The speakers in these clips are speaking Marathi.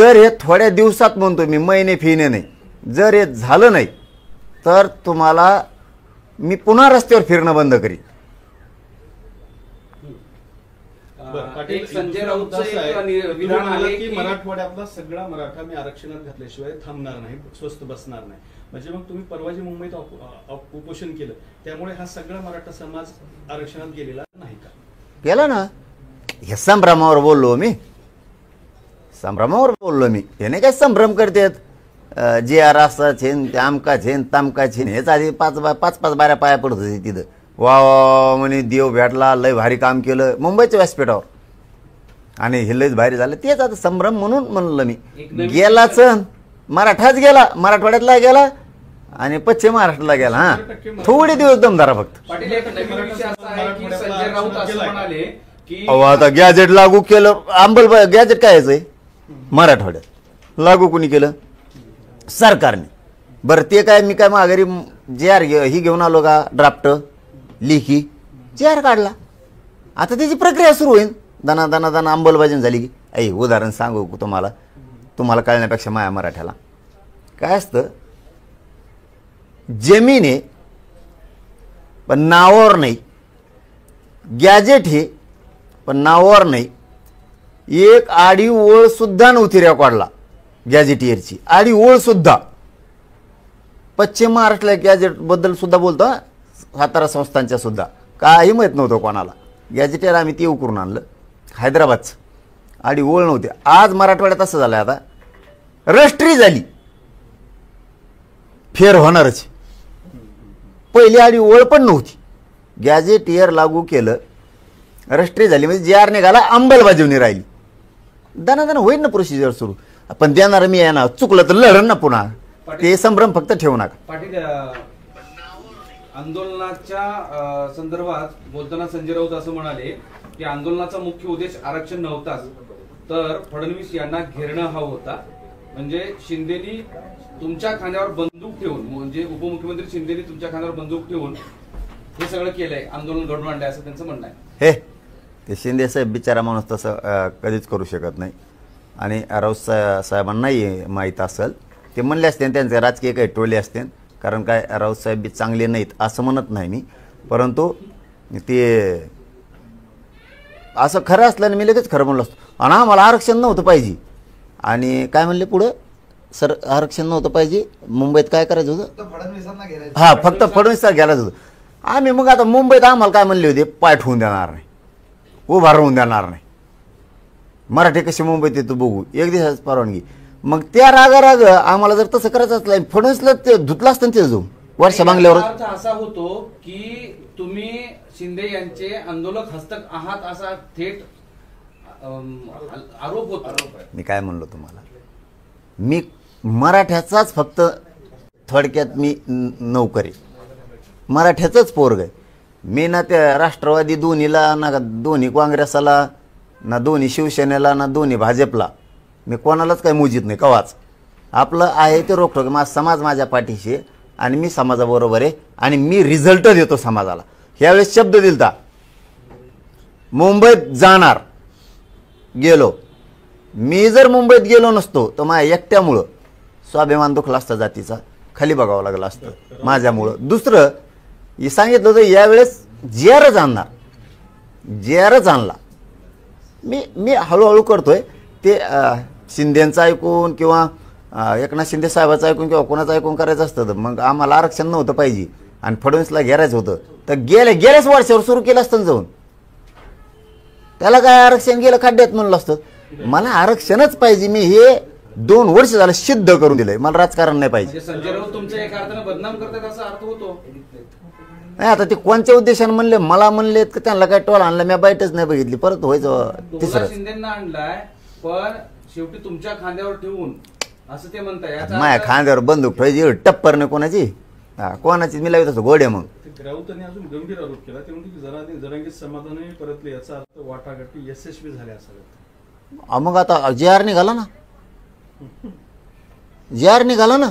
जर हे थोड्या दिवसात म्हणतो मी, महिने फिने नाही, जर हे झालं नाही तर तुम्हाला मी पुन्हा रस्त्यावर फिरणं बंद करीन. संजय राऊतचं विधान आहे की मराठवाड्यातला सगळा मराठा मी आरक्षणात घातल्याशिवाय थांबणार नाही, स्वस्थ बसणार नाही. म्हणजे मग तुम्ही परवा जे मुंबईत उपोषण केलं त्यामुळे हा सगळा मराठा समाज आरक्षणात गेलेला नाही का? गेला ना. हे संभ्रमावर बोललो मी, संभ्रमावर बोललो मी. याने काय संभ्रम करतात, जे रास्ता छेन ते आमका छेन तामका छेन. हेच आधी पाच बाऱ्या पाया पडत होते तिथं. वा म्हणे देव भेटला, लय भारी काम केलं मुंबईच्या व्यासपीठावर आणि हे लयच भारी झालं. तेच आता संभ्रम म्हणून म्हणलं मी. गेलाच मराठाच गेला, मराठवाड्यातला गेला आणि पश्चिम महाराष्ट्राला गेला. हा थोडे दिवस दमदारा फक्त. अहो आता गॅजेट लागू केलं, गॅजेट काय यायचंय मराठवाड्यात लागू कोणी केलं? सरकारने. बरं ते काय मी काय माघारी JR ही घेऊन आलो का, ड्राफ्ट लिखी JR काढला. आता त्याची प्रक्रिया सुरू होईल. दाना दाना दाना अंमलबजावणी झाली की. ऐ उदाहरण सांगू तुम्हाला कळण्यापेक्षा माया मराठ्याला काय असतं, जमीन आहे पण नावावर नाही, गॅजेट हे पण नावावर नाही. एक आडी ओळ सुद्धा नव्हती रेकॉर्डला गॅजेटियरची, आडी ओळ सुद्धा. पश्चिम महाराष्ट्राला गॅजेट बद्दल सुद्धा बोलतो, सातारा संस्थांच्या सुद्धा काही माहीत नव्हतं कोणाला. गॅजेटियर आम्ही ते करून आणलं हैदराबादचं, आडी ओळ नव्हती. आज मराठवाड्यात असं झालं, आता रजिस्ट्री झाली, फेर होणारच. पहिली आडी ओळ पण नव्हती, गॅजेटियर लागू केलं, रजिस्ट्री झाली, म्हणजे JR निघाला, अंमलबजावणी राहिली. दाना होईल ना प्रोसिजर सुरू. पण देणार मी आहे ना, चुकलं तर लढण ना पुन्हा. ते संभ्रम फक्त ठेवू नका. पाटील, आंदोलनाच्या संदर्भात बोलताना संजय राऊत असं म्हणाले की आंदोलनाचा मुख्य उद्देश आरक्षण नव्हताच, तर फडणवीस यांना घेरणं हा होता. म्हणजे शिंदेनी तुमच्या खांद्यावर बंदूक ठेवून, म्हणजे उपमुख्यमंत्री शिंदेनी तुमच्या खांद्यावर बंदूक ठेवून हे सगळं केलंय, आंदोलन घडवून आणलंय असं त्यांचं म्हणणं आहे. हे ते शिंदे साहेब बिचारा माणूस तसं कधीच करू शकत नाही. आणि राऊत साहेबांनाही माहीत असेल, ते म्हणले असते त्यांचे राजकीय काही टोले असते. कारण काय राऊत साहेब बी चांगले नाहीत असं म्हणत नाही मी, परंतु ते असं खरं असल्याने मी लगेच खरं म्हणलं असतो. आणि आम्हाला आरक्षण नव्हतं पाहिजे. आणि काय म्हणले पुढं, सर आरक्षण नव्हतं पाहिजे, मुंबईत काय करायचं होतं, हां फक्त फडणवीसला घ्यायलाच होतं. आम्ही मग आता मुंबईत आम्हाला काय म्हणले होते, पाय ठेवून देणार नाही, उभा राहून देणार नाही, मराठी कशी मुंबईत येतो बघू, एक दिवसाच परवानगी. मग त्या राग आम्हाला जर तसं करायचं असलं, फडणवीसला ते धुतलं असतं ते जाऊन वर्ष बांगल्यावर. असा होतो की तुम्ही शिंदे यांचे आंदोलक हस्तक आहात असा थेट आरोप होतो. मी काय म्हणलो तुम्हाला, मी मराठ्याचाच फक्त थोडक्यात मी नोकरी, मराठ्याचंच पोरग आहे मी. ना त्या राष्ट्रवादी दोन्हीला, ना दोन्ही काँग्रेसला, ना दोन्ही शिवसेनेला, ना दोन्ही भाजपला मी कोणालाच काही मुजीत नाही कवाच. आपलं आहे ते रोखठोक. माझा समाज माझ्या पाठीशी आणि मी समाजाबरोबर आहे आणि मी रिझल्ट देतो समाजाला. ह्यावेळेस शब्द दिलता, मुंबईत जाणार, गेलो. मी जर मुंबईत गेलो नसतो तर माझ्या एकट्यामुळं स्वाभिमान दुखला असता, जातीचा खाली बघावं लागलं असतं माझ्यामुळं. दुसरं हे सांगितलं होतं, यावेळेस JRच आणणार, JRच आणला. मी हळूहळू करतोय ते. शिंदेचं ऐकून किंवा एकनाथ शिंदे साहेबाचं ऐकून किंवा कोणाचं ऐकून करायचं असतं तर मग आम्हाला आरक्षण नव्हतं पाहिजे आणि फडणवीसला घेरायचं होतं तर गेल्याच वर्षावर सुरू केलं असतं जाऊन. त्याला काय आरक्षण गेलं खड्ड्यात म्हणलं असतं. मला आरक्षणच पाहिजे. मी हे 2 वर्ष झालं सिद्ध करून दिलंय. मला राजकारण नाही पाहिजे. संजय राऊत तुमच्या एका अर्थाने बदनाम करतात असा अर्थ होतो. नाही आता ते कोणत्या उद्देशाने म्हणले, मला म्हणले की त्यांना काय टोल आणला, मी बाईटच नाही बघितली. परत व्हायचं तिसरं शिंदेना आणलाय पण शेवटी तुमच्या खांद्यावर ठेवून असं ते म्हणताय. माझ्या खांद्यावर बंदूक ठेवायची टप्पर नाही कोणाची, कोणाची मी लावत असतो गोडे. मग राऊतांनी अजून गंभीर आरोप केला, ते म्हणते जरांगे समाधानाने परतले, याचा अर्थ वाटाघाटी यशस्वी झाल्या असाव्यात. मग आता JR निघाला ना, JR निघाला ना,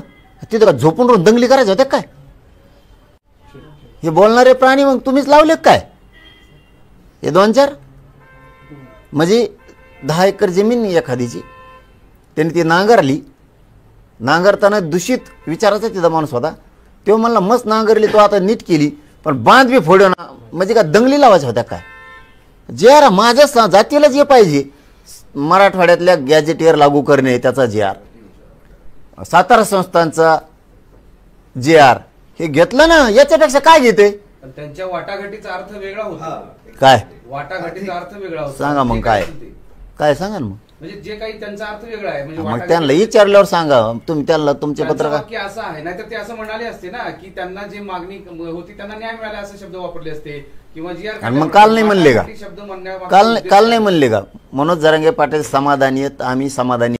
तिथं झोपून राहून दंगली करायचं होत्या काय? हे बोलणारे प्राणी मग तुम्हीच लावले काय? हे 2-4 म्हणजे 10 एकर जमीन एखादीची त्यांनी ती नांगरली. नांगरताना दूषित विचाराचा तिथं माणूस होता. तो म्हणला मस्त नांगरली, तो आता नीट केली, पण बांध बी फोडून म्हणजे का दंगली लावायच्या होत्या काय. जे आर माझ्या जातीला जे पाहिजे, मराठवाड्यातल्या गॅजेटियर लागू करणे त्याचा जे आर, सातारा संस्थांचा जे आर हे घेतलं ना, याच्यापेक्षा काय घेते. पण त्यांच्या वाटाघाटीचा अर्थ वेगळा होता. काय वाटाघाटीचा अर्थ वेगळा होता. सांगा मग जे काय काही असेल ते. काय सांगा ना मग. म्हणजे जे काही त्यांचा अर्थ वेगळा आहे. म्हणजे मग वाटाघाटी- त्यांना विचारल्यावर सांगा तुम्ही, त्यांना तुमचे त्यांचं पत्रकार. वाक्य असं आहे, नाहीतर ते असं म्हणाले असते ना की त्यांना जे मागणी होती त्यांना न्याय मिळाला असे शब्द वापरले असते, किंवा जी आणि मग काल नाही म्हणले का? शब्द म्हणण्यामागचा काल उद्देश काल नाही म्हणले का मनोज जरांगे पाटील समाधानी आहेत, आम्ही समाधानी